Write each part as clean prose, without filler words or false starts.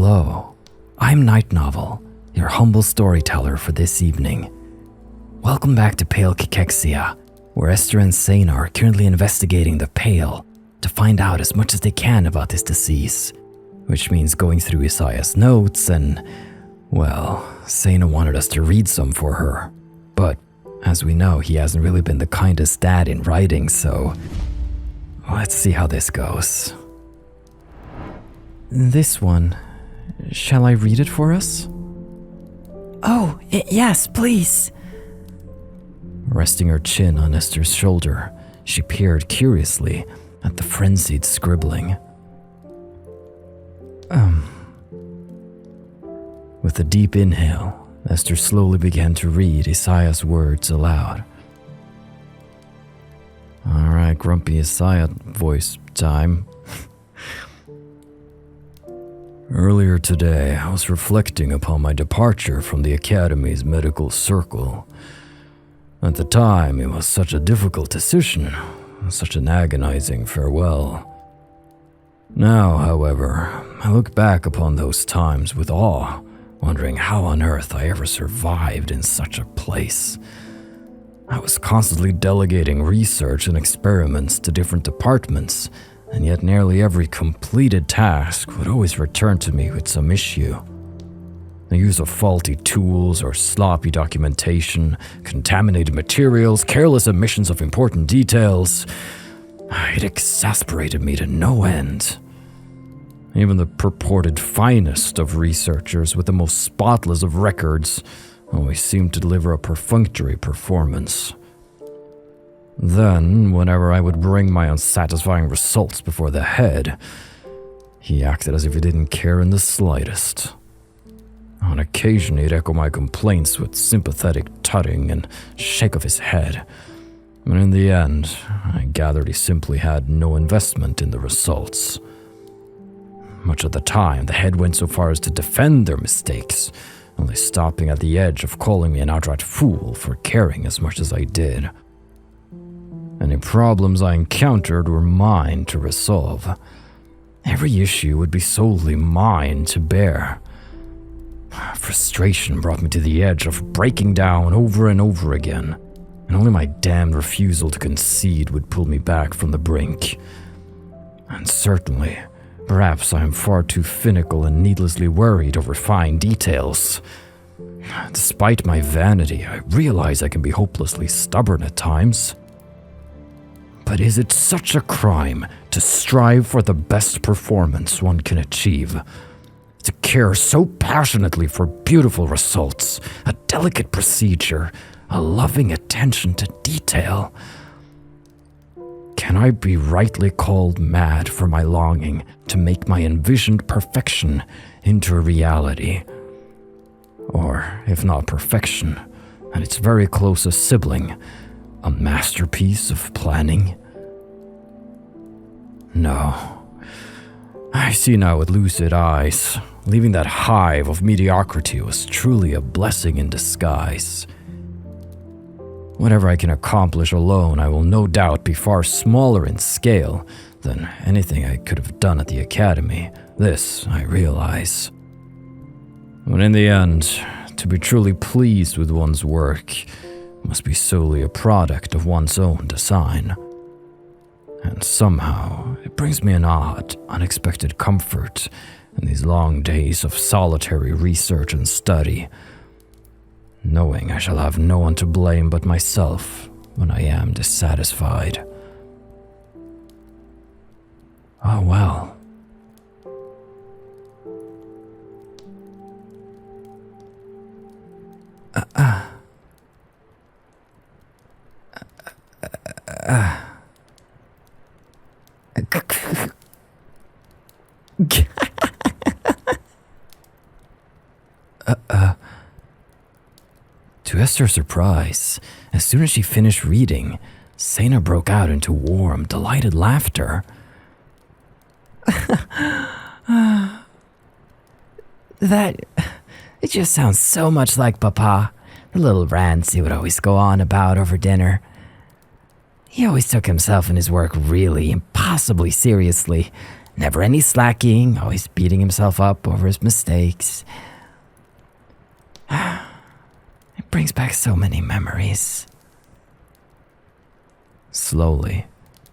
Hello, I'm Night Novel, your humble storyteller for this evening. Welcome back to 𝐏𝐚𝐥𝐞 𝐂𝐚𝐜, where Esther and Seina are currently investigating the Pale to find out as much as they can about this disease, which means going through Isaiah's notes and, well, Seina wanted us to read some for her. But, as we know, he hasn't really been the kindest dad in writing, so let's see how this goes. This one, shall I read it for us? Oh, yes, please. Resting her chin on Esther's shoulder, she peered curiously at the frenzied scribbling. With a deep inhale, Esther slowly began to read Isaiah's words aloud. Alright, grumpy Isaiah voice time. Earlier today, I was reflecting upon my departure from the Academy's medical circle. At the time, it was such a difficult decision, such an agonizing farewell. Now, however, I look back upon those times with awe, wondering how on earth I ever survived in such a place. I was constantly delegating research and experiments to different departments, and yet nearly every completed task would always return to me with some issue. The use of faulty tools or sloppy documentation, contaminated materials, careless omissions of important details. It exasperated me to no end. Even the purported finest of researchers with the most spotless of records always seemed to deliver a perfunctory performance. Then, whenever I would bring my unsatisfying results before the head, he acted as if he didn't care in the slightest. On occasion, he'd echo my complaints with sympathetic tutting and shake of his head. But in the end, I gathered he simply had no investment in the results. Much of the time, the head went so far as to defend their mistakes, only stopping at the edge of calling me an outright fool for caring as much as I did. Any problems I encountered were mine to resolve. Every issue would be solely mine to bear. Frustration brought me to the edge of breaking down over and over again, and only my damned refusal to concede would pull me back from the brink. And certainly, perhaps I am far too finical and needlessly worried over fine details. Despite my vanity, I realize I can be hopelessly stubborn at times. But is it such a crime to strive for the best performance one can achieve? To care so passionately for beautiful results, a delicate procedure, a loving attention to detail? Can I be rightly called mad for my longing to make my envisioned perfection into a reality? Or, if not perfection, and its very closest sibling, a masterpiece of planning? No. I see now with lucid eyes. Leaving that hive of mediocrity was truly a blessing in disguise. Whatever I can accomplish alone, I will no doubt be far smaller in scale than anything I could have done at the Academy. This I realize. But in the end, to be truly pleased with one's work must be solely a product of one's own design. And somehow, it brings me an odd, unexpected comfort in these long days of solitary research and study, knowing I shall have no one to blame but myself when I am dissatisfied. Oh well. To Esther's surprise, as soon as she finished reading, Seina broke out into warm, delighted laughter. It just sounds so much like Papa, the little rants he would always go on about over dinner. He always took himself and his work really impossibly seriously, Never any slacking, always beating himself up over his mistakes. It brings back so many memories. Slowly,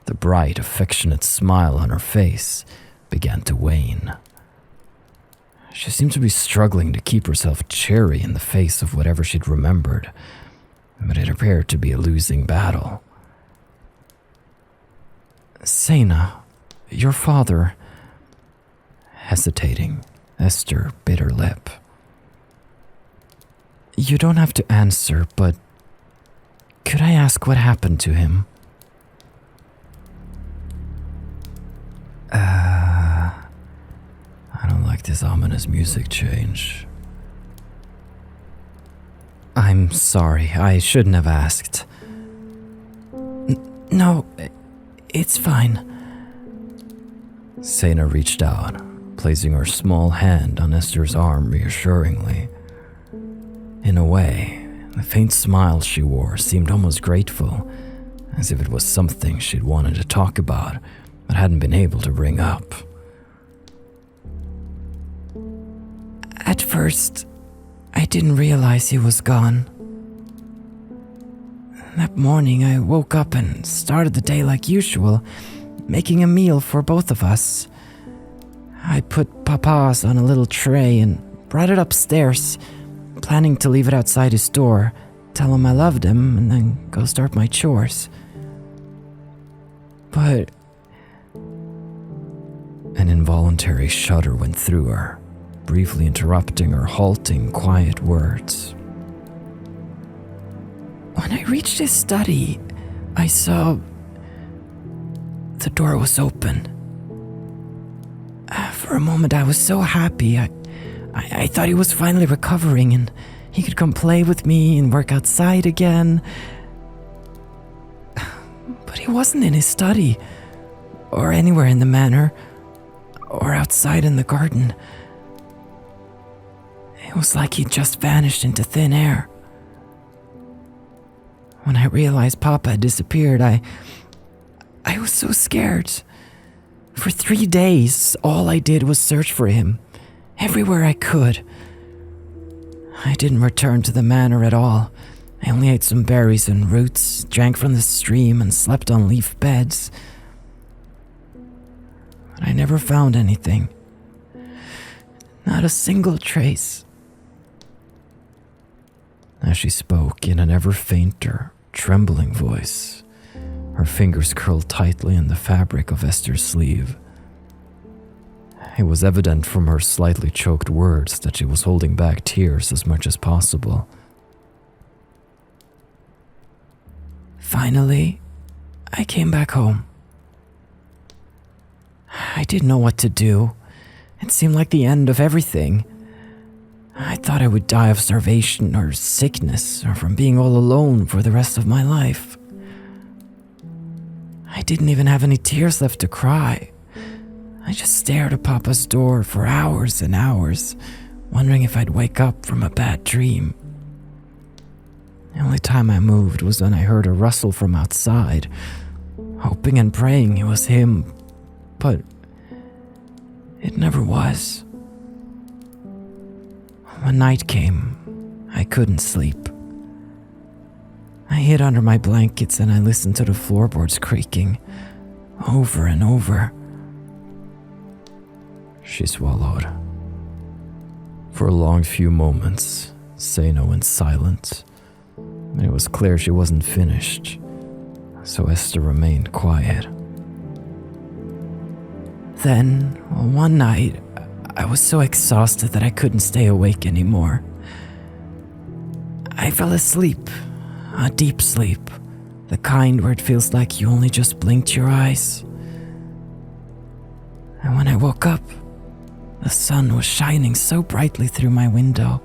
the bright, affectionate smile on her face began to wane. She seemed to be struggling to keep herself cheery in the face of whatever she'd remembered, but it appeared to be a losing battle. Seina, your father. Hesitating, Esther bit her lip. You don't have to answer, but could I ask what happened to him? I don't like this ominous music change. I'm sorry, I shouldn't have asked. No, it's fine. Seina reached out, placing her small hand on Esther's arm reassuringly. In a way, the faint smile she wore seemed almost grateful, as if it was something she'd wanted to talk about but hadn't been able to bring up. At first, I didn't realize he was gone. That morning, I woke up and started the day like usual, making a meal for both of us. I put Papa's on a little tray and brought it upstairs, planning to leave it outside his door, tell him I loved him, and then go start my chores. But an involuntary shudder went through her, briefly interrupting her halting, quiet words. When I reached his study, I saw the door was open. For a moment, I was so happy. I thought he was finally recovering and he could come play with me and work outside again. But he wasn't in his study, or anywhere in the manor, or outside in the garden. It was like he'd just vanished into thin air. When I realized Papa had disappeared, I was so scared. For 3 days, all I did was search for him, everywhere I could. I didn't return to the manor at all. I only ate some berries and roots, drank from the stream, and slept on leaf beds. But I never found anything. Not a single trace. As she spoke in an ever fainter, trembling voice, her fingers curled tightly in the fabric of Esther's sleeve. It was evident from her slightly choked words that she was holding back tears as much as possible. Finally, I came back home. I didn't know what to do. It seemed like the end of everything. I thought I would die of starvation or sickness or from being all alone for the rest of my life. I didn't even have any tears left to cry. I just stared at Papa's door for hours and hours, wondering if I'd wake up from a bad dream. The only time I moved was when I heard a rustle from outside, hoping and praying it was him, but it never was. When night came, I couldn't sleep. I hid under my blankets and I listened to the floorboards creaking, over and over. She swallowed. For a long few moments, Seina went silent. It was clear she wasn't finished, so Esther remained quiet. Then, one night, I was so exhausted that I couldn't stay awake anymore. I fell asleep, a deep sleep, the kind where it feels like you only just blinked your eyes. And when I woke up, the sun was shining so brightly through my window.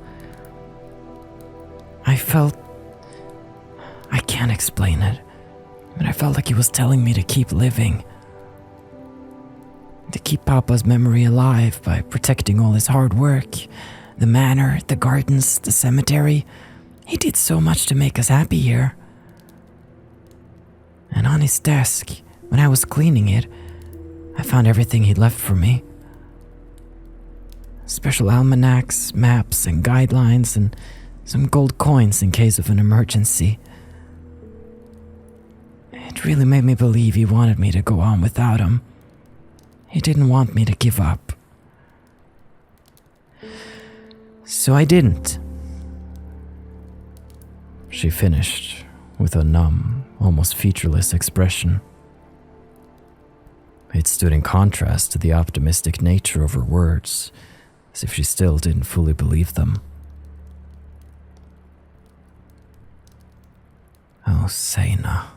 I can't explain it, but I felt like he was telling me to keep living. To keep Papa's memory alive by protecting all his hard work, the manor, the gardens, the cemetery. He did so much to make us happy here. And on his desk, when I was cleaning it, I found everything he'd left for me. Special almanacs, maps, and guidelines, and some gold coins in case of an emergency. It really made me believe he wanted me to go on without him. He didn't want me to give up. So I didn't. She finished with a numb, almost featureless expression. It stood in contrast to the optimistic nature of her words, as if she still didn't fully believe them. Oh, Seina.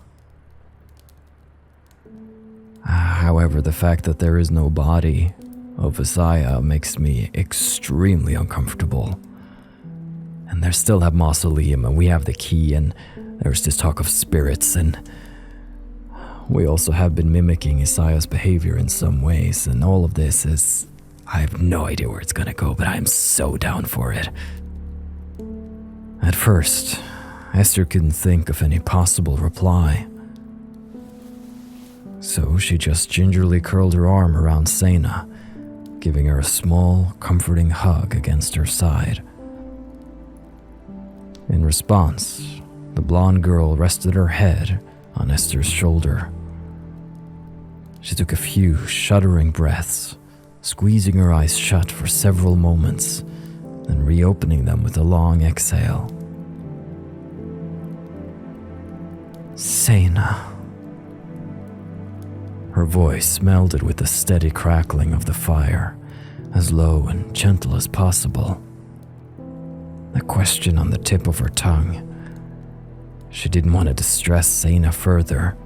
However, the fact that there is no body of Isaiah makes me extremely uncomfortable. And there's still that mausoleum, and we have the key, and there's this talk of spirits, and we also have been mimicking Isaiah's behavior in some ways, and all of this is... I have no idea where it's gonna go, but I'm so down for it. At first, Esther couldn't think of any possible reply. So she just gingerly curled her arm around Seina, giving her a small, comforting hug against her side. In response, the blonde girl rested her head on Esther's shoulder. She took a few shuddering breaths, squeezing her eyes shut for several moments, then reopening them with a long exhale. Seina. Her voice melded with the steady crackling of the fire, as low and gentle as possible. The question on the tip of her tongue. She didn't want to distress Seina further,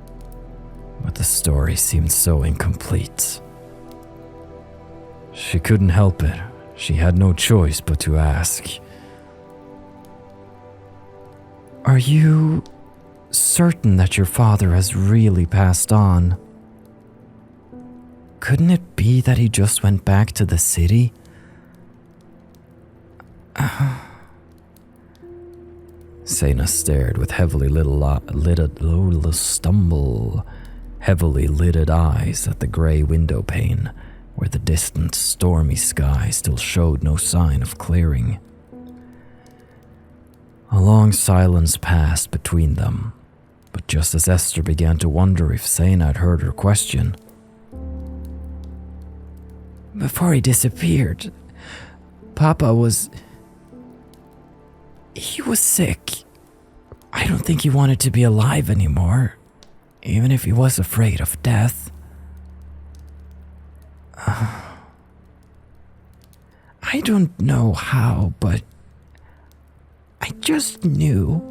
but the story seemed so incomplete. She couldn't help it. She had no choice but to ask. Are you certain that your father has really passed on? Couldn't it be that he just went back to the city? Seina stared with heavily lidded eyes at the gray window pane, where the distant, stormy sky still showed no sign of clearing. A long silence passed between them, but just as Esther began to wonder if Seina had heard her question. Before he disappeared, Papa was sick. I don't think he wanted to be alive anymore, even if he was afraid of death. I don't know how, but I just knew.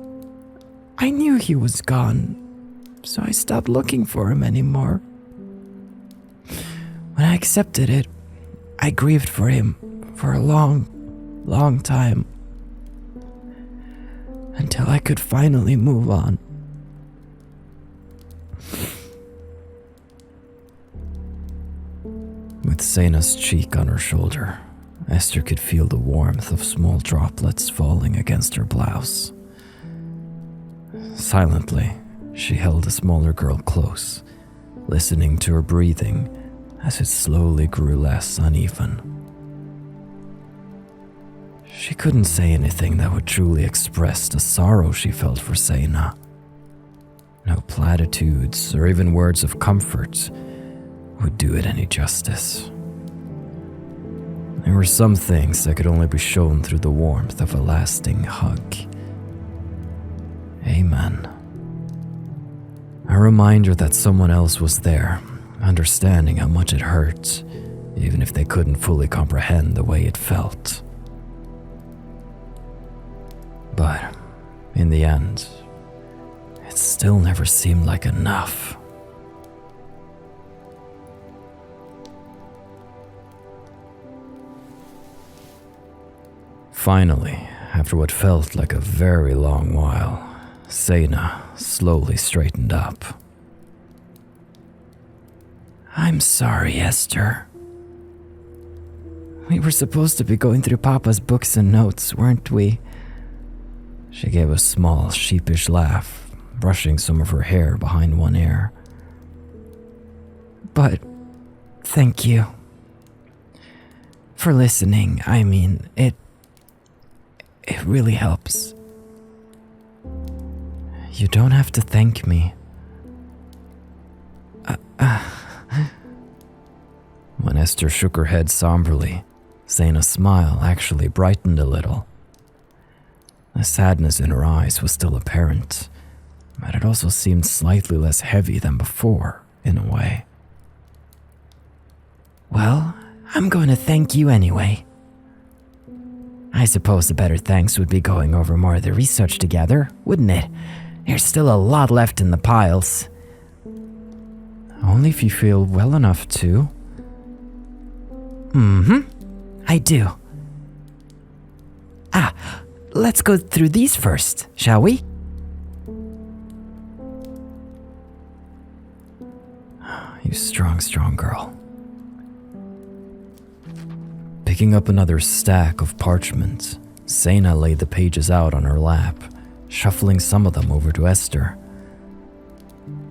I knew he was gone, so I stopped looking for him anymore. When I accepted it, I grieved for him for a long, long time, until I could finally move on. With Seina's cheek on her shoulder, Esther could feel the warmth of small droplets falling against her blouse. Silently, she held the smaller girl close, listening to her breathing as it slowly grew less uneven. She couldn't say anything that would truly express the sorrow she felt for Seina. No platitudes or even words of comfort would do it any justice. There were some things that could only be shown through the warmth of a lasting hug. Amen. A reminder that someone else was there, understanding how much it hurt, even if they couldn't fully comprehend the way it felt. But in the end, it still never seemed like enough. Finally, after what felt like a very long while, Seina slowly straightened up. I'm sorry, Esther. We were supposed to be going through Papa's books and notes, weren't we? She gave a small, sheepish laugh, brushing some of her hair behind one ear. But Thank you. For listening, I mean, it really helps. You don't have to thank me. When Esther shook her head somberly, Seina's smile actually brightened a little. The sadness in her eyes was still apparent, but it also seemed slightly less heavy than before, in a way. Well, I'm going to thank you anyway. I suppose the better thanks would be going over more of the research together, wouldn't it? There's still a lot left in the piles. Only if you feel well enough to. I do. Let's go through these first, shall we? You strong girl. Picking up another stack of parchment, Seina laid the pages out on her lap, shuffling some of them over to Esther.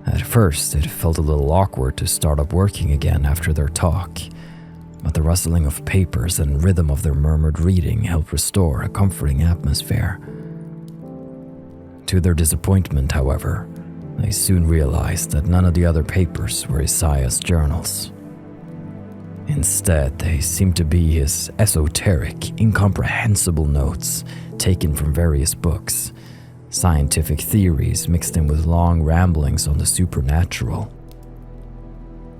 At first, it felt a little awkward to start up working again after their talk, but the rustling of papers and rhythm of their murmured reading helped restore a comforting atmosphere. To their disappointment, however, they soon realized that none of the other papers were Isaiah's journals. Instead, they seemed to be his esoteric, incomprehensible notes taken from various books, scientific theories mixed in with long ramblings on the supernatural.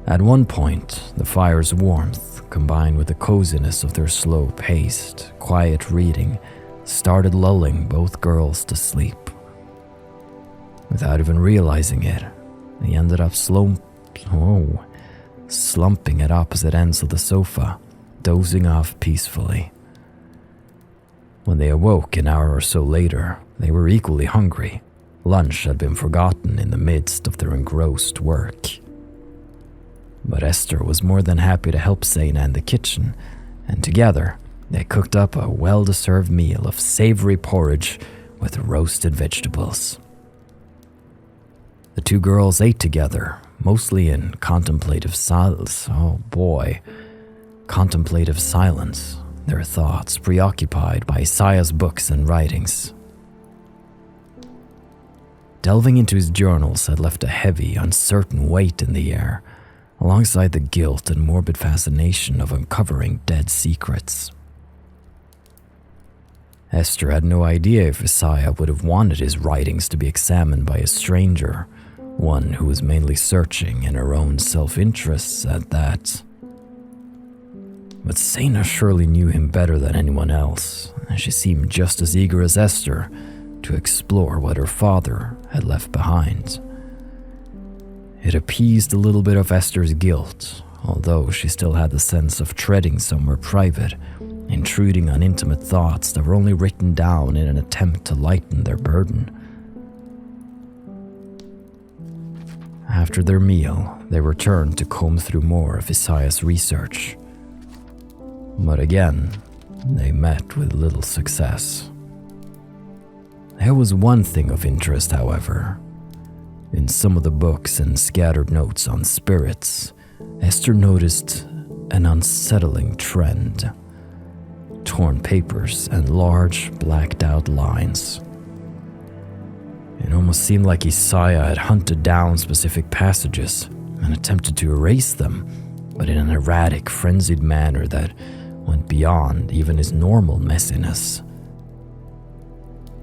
At one point, the fire's warmth, combined with the coziness of their slow-paced, quiet reading, started lulling both girls to sleep. Without even realizing it, they ended up slumping at opposite ends of the sofa, dozing off peacefully. When they awoke an hour or so later, they were equally hungry. Lunch had been forgotten in the midst of their engrossed work. But Esther was more than happy to help Seina in the kitchen, and together they cooked up a well-deserved meal of savory porridge with roasted vegetables. The two girls ate together, mostly in contemplative silence. Contemplative silence, their thoughts preoccupied by Isaiah's books and writings. Delving into his journals had left a heavy, uncertain weight in the air, alongside the guilt and morbid fascination of uncovering dead secrets. Esther had no idea if Isaiah would have wanted his writings to be examined by a stranger, one who was mainly searching in her own self-interests at that. But Seina surely knew him better than anyone else, and she seemed just as eager as Esther to explore what her father had left behind. It appeased a little bit of Esther's guilt, although she still had the sense of treading somewhere private, intruding on intimate thoughts that were only written down in an attempt to lighten their burden. After their meal, they returned to comb through more of Isaiah's research. But again, they met with little success. There was one thing of interest, however. In some of the books and scattered notes on spirits, Esther noticed an unsettling trend. Torn papers and large, blacked-out lines. It almost seemed like Isaiah had hunted down specific passages and attempted to erase them, but in an erratic, frenzied manner that went beyond even his normal messiness.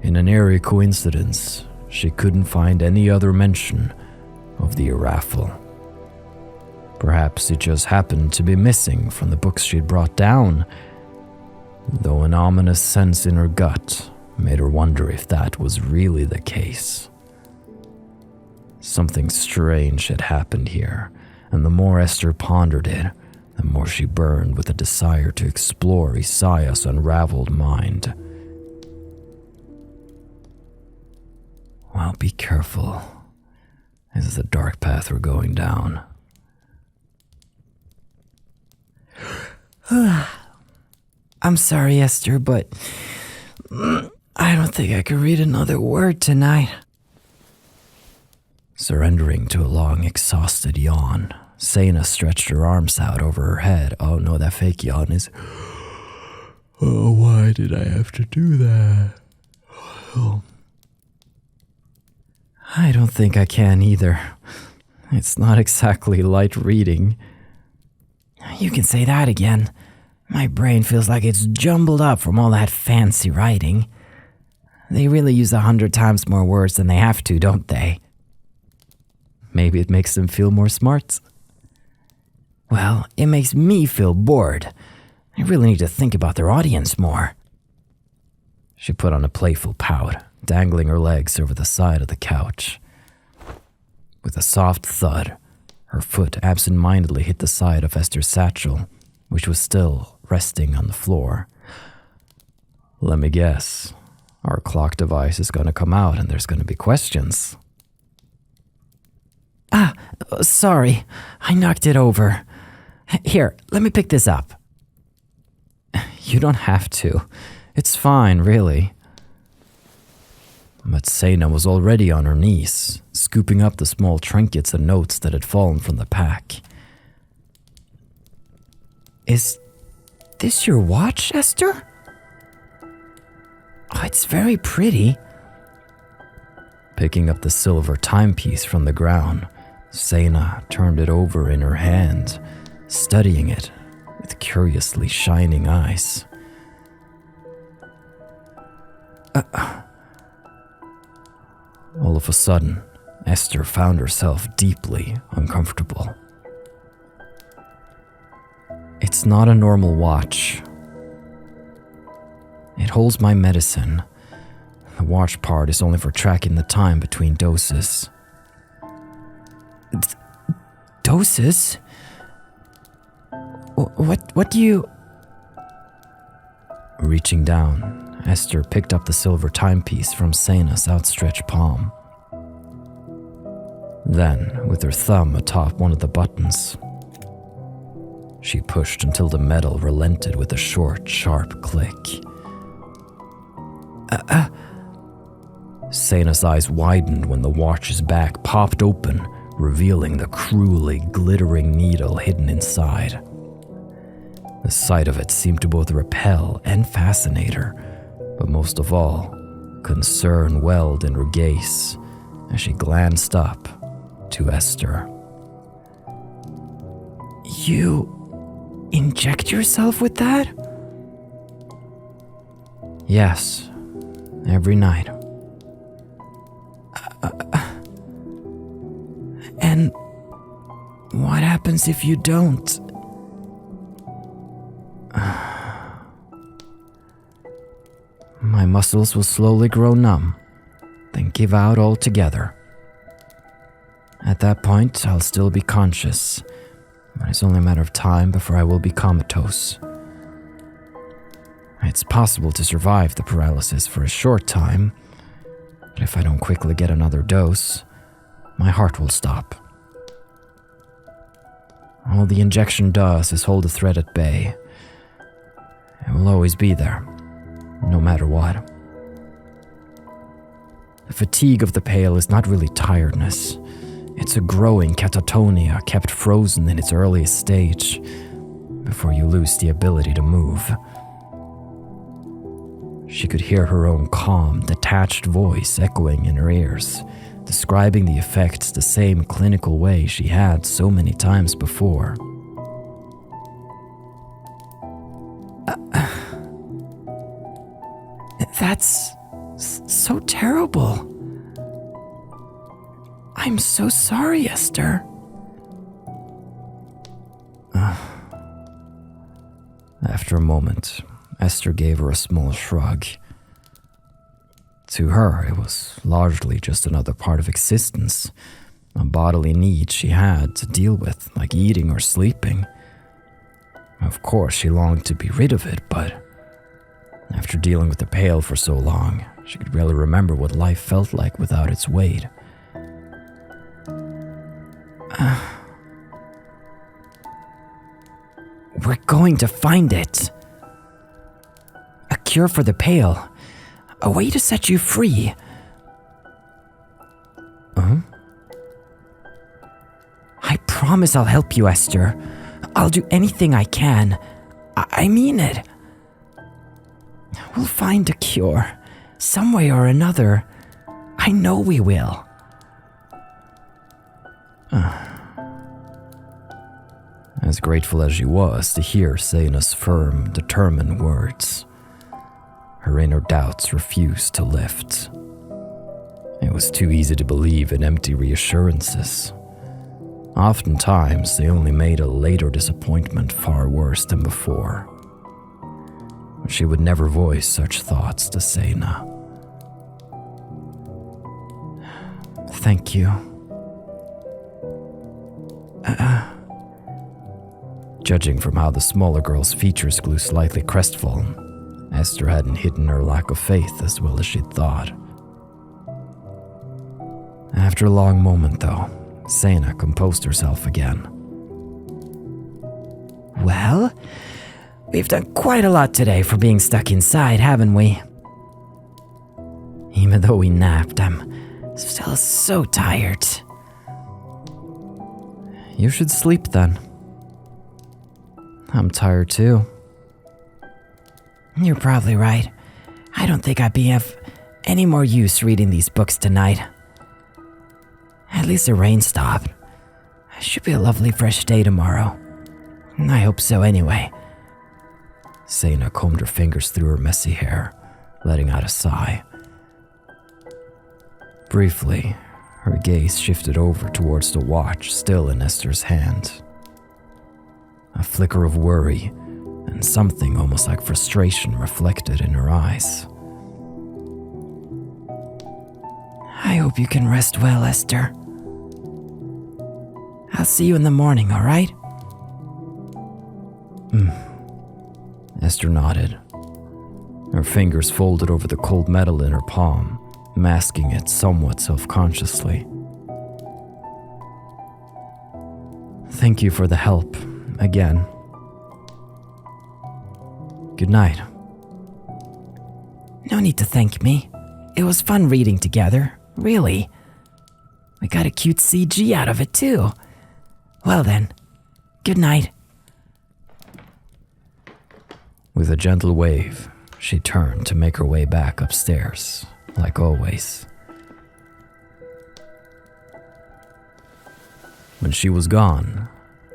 In an eerie coincidence, she couldn't find any other mention of the Araphel. Perhaps it just happened to be missing from the books she'd brought down, though an ominous sense in her gut made her wonder if that was really the case. Something strange had happened here, and the more Esther pondered it, the more she burned with a desire to explore Isaiah's unraveled mind. Well, be careful. This is a dark path we're going down. I'm sorry, Esther, but I don't think I could read another word tonight. Surrendering to a long, exhausted yawn, Seina stretched her arms out over her head. Oh no, that fake yawn is... Oh, why did I have to do that? Oh. I don't think I can either. It's not exactly light reading. You can say that again. My brain feels like it's jumbled up from all that fancy writing. They really use 100 times more words than they have to, don't they? Maybe it makes them feel more smart. Well, it makes me feel bored. I really need to think about their audience more. She put on a playful pout, dangling her legs over the side of the couch. With a soft thud, her foot absent-mindedly hit the side of Esther's satchel, which was still resting on the floor. Let me guess. Our clock device is going to come out and there's going to be questions. Sorry. I knocked it over. Here, let me pick this up. You don't have to. It's fine, really. But Seina was already on her knees, scooping up the small trinkets and notes that had fallen from the pack. Is this your watch, Esther? Oh, it's very pretty. Picking up the silver timepiece from the ground, Seina turned it over in her hand, studying it with curiously shining eyes. All of a sudden, Esther found herself deeply uncomfortable. It's not a normal watch. It holds my medicine. The watch part is only for tracking the time between doses. Doses? What do you... Reaching down, Esther picked up the silver timepiece from Seina's outstretched palm. Then, with her thumb atop one of the buttons, she pushed until the metal relented with a short, sharp click. Seina's eyes widened when the watch's back popped open, revealing the cruelly glittering needle hidden inside. The sight of it seemed to both repel and fascinate her, but most of all, concern welled in her gaze as she glanced up to Esther. You inject yourself with that? Yes, every night. And what happens if you don't? My muscles will slowly grow numb, then give out altogether. At that point, I'll still be conscious, but it's only a matter of time before I will be comatose. It's possible to survive the paralysis for a short time, but if I don't quickly get another dose, my heart will stop. All the injection does is hold the threat at bay. It will always be there, no matter what. The fatigue of the pail is not really tiredness. It's a growing catatonia kept frozen in its earliest stage, before you lose the ability to move. She could hear her own calm, detached voice echoing in her ears, describing the effects the same clinical way she had so many times before. That's so terrible. I'm so sorry, Esther. After a moment, Esther gave her a small shrug. To her, it was largely just another part of existence, a bodily need she had to deal with, like eating or sleeping. Of course, she longed to be rid of it, but after dealing with the pail for so long, she could barely remember what life felt like without its weight. We're going to find it. A cure for the pail. A way to set you free. I promise I'll help you, Esther. I'll do anything I can. I mean it. We'll find a cure, some way or another. I know we will. As grateful as she was to hear Seina's firm, determined words, her inner doubts refused to lift. It was too easy to believe in empty reassurances. Oftentimes, they only made a later disappointment far worse than before. She would never voice such thoughts to Seina. Thank you. Judging from how the smaller girl's features grew slightly crestfallen, Esther hadn't hidden her lack of faith as well as she'd thought. After a long moment, though, Seina composed herself again. Well, we've done quite a lot today for being stuck inside, haven't we? Even though we napped, I'm still so tired. You should sleep then. I'm tired too. You're probably right. I don't think I'd be of any more use reading these books tonight. At least the rain stopped. It should be a lovely fresh day tomorrow. I hope so anyway. Seina combed her fingers through her messy hair, letting out a sigh. Briefly, her gaze shifted over towards the watch still in Esther's hand. A flicker of worry and something almost like frustration reflected in her eyes. I hope you can rest well, Esther. I'll see you in the morning, all right? Esther nodded. Her fingers folded over the cold metal in her palm, masking it somewhat self-consciously. Thank you for the help, again. Good night. No need to thank me. It was fun reading together, really. We got a cute CG out of it, too. Well then, good night. With a gentle wave, she turned to make her way back upstairs, like always. When she was gone,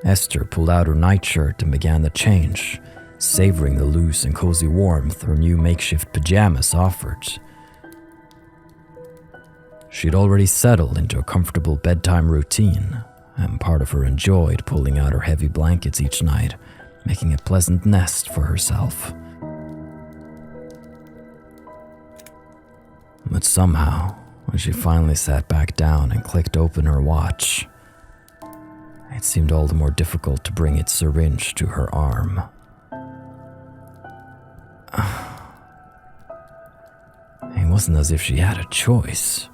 Esther pulled out her nightshirt and began to change, savoring the loose and cozy warmth her new makeshift pajamas offered. She'd already settled into a comfortable bedtime routine, and part of her enjoyed pulling out her heavy blankets each night, making a pleasant nest for herself. But somehow, when she finally sat back down and clicked open her watch, it seemed all the more difficult to bring its syringe to her arm. It wasn't as if she had a choice.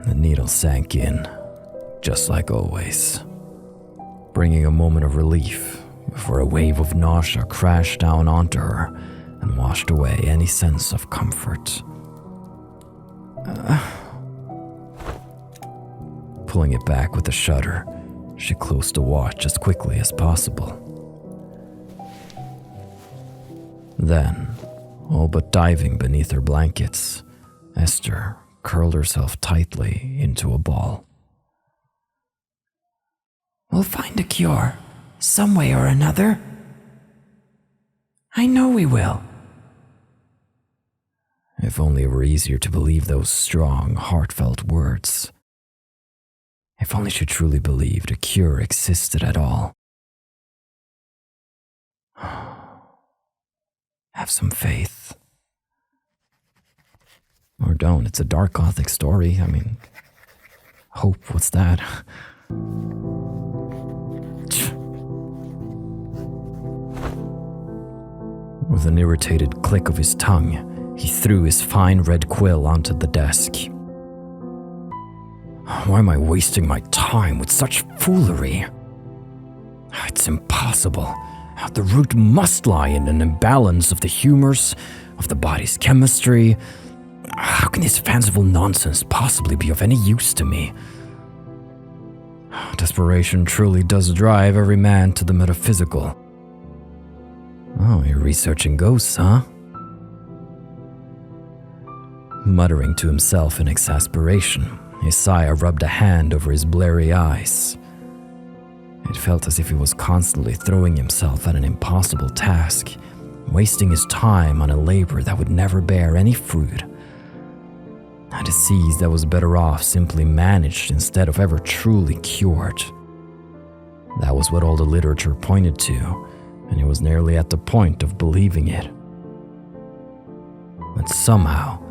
The needle sank in, just like always, bringing a moment of relief before a wave of nausea crashed down onto her and washed away any sense of comfort. Pulling it back with a shudder, she closed the watch as quickly as possible. Then, all but diving beneath her blankets, Esther curled herself tightly into a ball. We'll find a cure, some way or another. I know we will. If only it were easier to believe those strong, heartfelt words. If only she truly believed a cure existed at all. Have some faith. Or don't, it's a dark Gothic story. I mean, hope, what's that? With an irritated click of his tongue, he threw his fine red quill onto the desk. Why am I wasting my time with such foolery? It's impossible. The root must lie in an imbalance of the humors, of the body's chemistry. How can this fanciful nonsense possibly be of any use to me? Desperation truly does drive every man to the metaphysical. Oh, you're researching ghosts, huh? Muttering to himself in exasperation, Isaiah rubbed a hand over his blurry eyes. It felt as if he was constantly throwing himself at an impossible task, wasting his time on a labor that would never bear any fruit. A disease that was better off simply managed instead of ever truly cured. That was what all the literature pointed to, and he was nearly at the point of believing it. But somehow,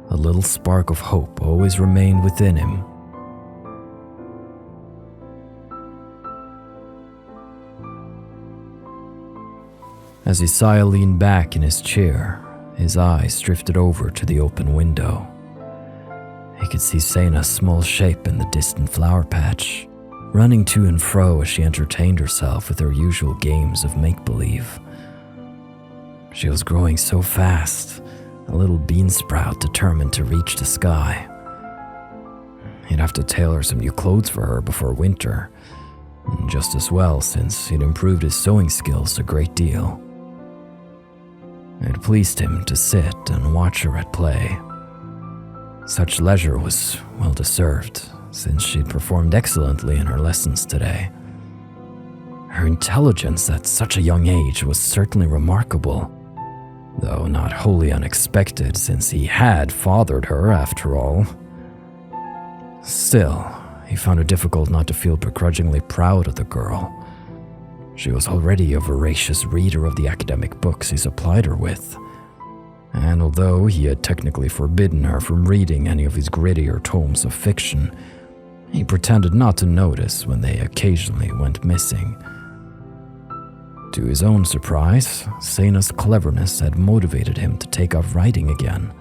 a little spark of hope always remained within him. As Isaiah leaned back in his chair, his eyes drifted over to the open window. He could see Seina's small shape in the distant flower patch, running to and fro as she entertained herself with her usual games of make-believe. She was growing so fast, a little bean sprout determined to reach the sky. He'd have to tailor some new clothes for her before winter, just as well since he'd improved his sewing skills a great deal. It pleased him to sit and watch her at play. Such leisure was well deserved, since she'd performed excellently in her lessons today. Her intelligence at such a young age was certainly remarkable, though not wholly unexpected since he had fathered her after all. Still, he found it difficult not to feel begrudgingly proud of the girl. She was already a voracious reader of the academic books he supplied her with, and although he had technically forbidden her from reading any of his grittier tomes of fiction, he pretended not to notice when they occasionally went missing. To his own surprise, Seina's cleverness had motivated him to take up writing again.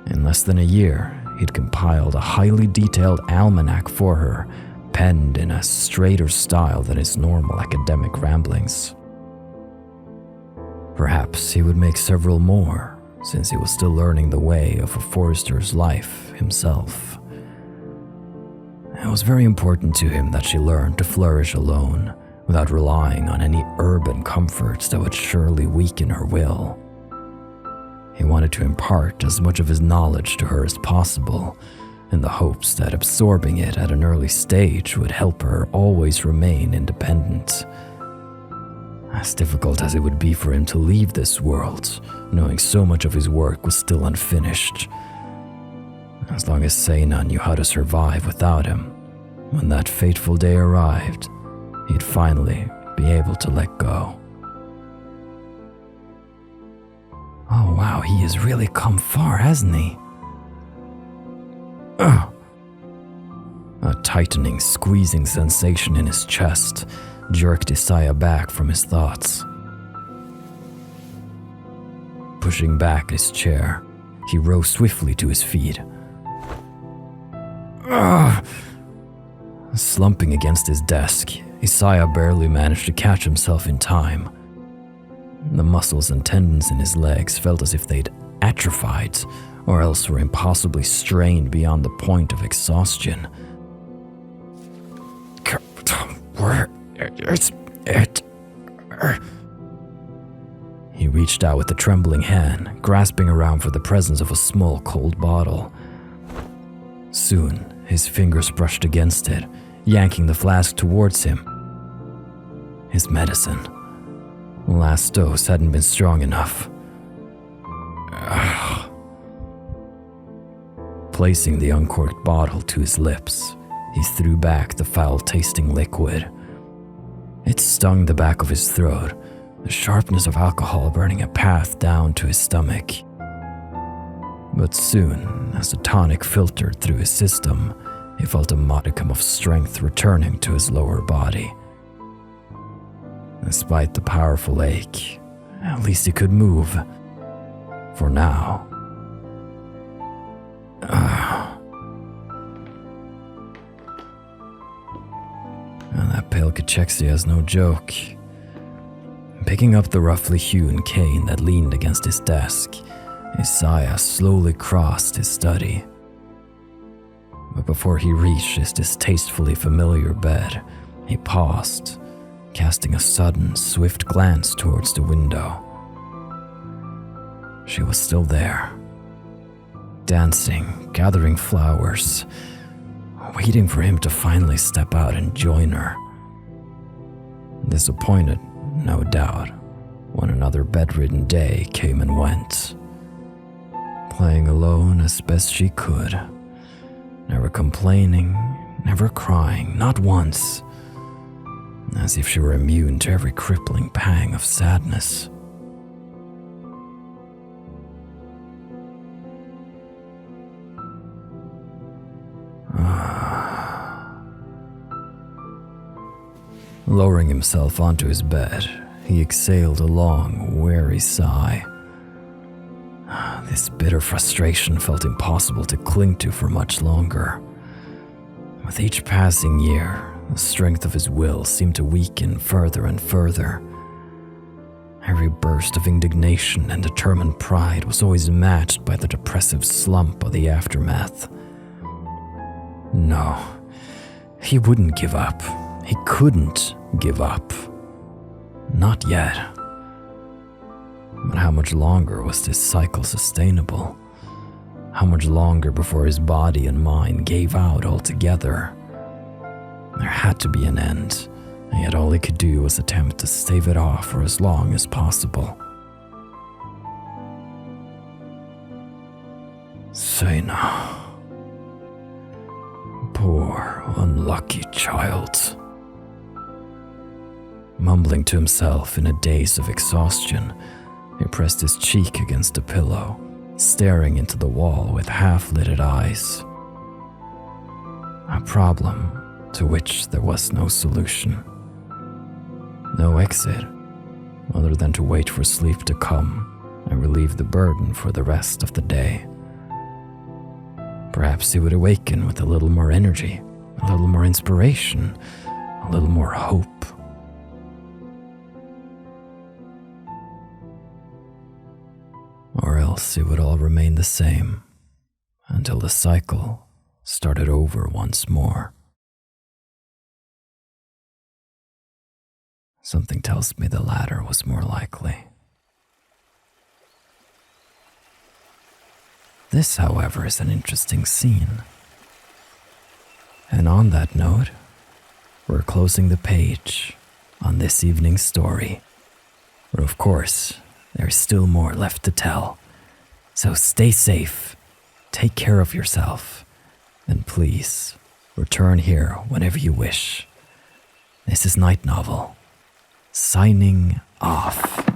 In less than a year, he'd compiled a highly detailed almanac for her, penned in a straighter style than his normal academic ramblings. Perhaps he would make several more, since he was still learning the way of a forester's life himself. It was very important to him that she learned to flourish alone, without relying on any urban comforts that would surely weaken her will. He wanted to impart as much of his knowledge to her as possible, in the hopes that absorbing it at an early stage would help her always remain independent. As difficult as it would be for him to leave this world, knowing so much of his work was still unfinished. As long as Seina knew how to survive without him, when that fateful day arrived, he'd finally be able to let go. Oh wow, he has really come far, hasn't he? A tightening, squeezing sensation in his chest jerked Isaiah back from his thoughts. Pushing back his chair, he rose swiftly to his feet. Slumping against his desk, Isaiah barely managed to catch himself in time. The muscles and tendons in his legs felt as if they'd atrophied, or else were impossibly strained beyond the point of exhaustion. Where is it? He reached out with a trembling hand, grasping around for the presence of a small, cold bottle. Soon, his fingers brushed against it, yanking the flask towards him. His medicine. The last dose hadn't been strong enough. Placing the uncorked bottle to his lips, he threw back the foul-tasting liquid. It stung the back of his throat, the sharpness of alcohol burning a path down to his stomach. But soon, as the tonic filtered through his system, he felt a modicum of strength returning to his lower body. Despite the powerful ache, at least he could move. For now. And that pale cachexia is no joke. Picking up the roughly hewn cane that leaned against his desk, Isaiah slowly crossed his study. but before he reached his distastefully familiar bed, he paused, casting a sudden, swift glance towards the window. She was still there, dancing, gathering flowers, waiting for him to finally step out and join her. Disappointed, no doubt, when another bedridden day came and went, playing alone as best she could, never complaining, never crying, not once, as if she were immune to every crippling pang of sadness. Lowering himself onto his bed, he exhaled a long, weary sigh. This bitter frustration felt impossible to cling to for much longer. With each passing year, the strength of his will seemed to weaken further and further. Every burst of indignation and determined pride was always matched by the depressive slump of the aftermath. No, he wouldn't give up. He couldn't give up. Not yet. But how much longer was this cycle sustainable? How much longer before his body and mind gave out altogether? There had to be an end, and yet all he could do was attempt to stave it off for as long as possible. Seina. Poor, unlucky child. Mumbling to himself in a daze of exhaustion, he pressed his cheek against the pillow, staring into the wall with half-lidded eyes. A problem to which there was no solution. No exit, other than to wait for sleep to come and relieve the burden for the rest of the day. Perhaps he would awaken with a little more energy, a little more inspiration, a little more hope. Or else it would all remain the same until the cycle started over once more. Something tells me the latter was more likely. This, however, is an interesting scene. And on that note, we're closing the page on this evening's story. But of course, there's still more left to tell. So stay safe, take care of yourself, and please return here whenever you wish. This is Night Novel, signing off.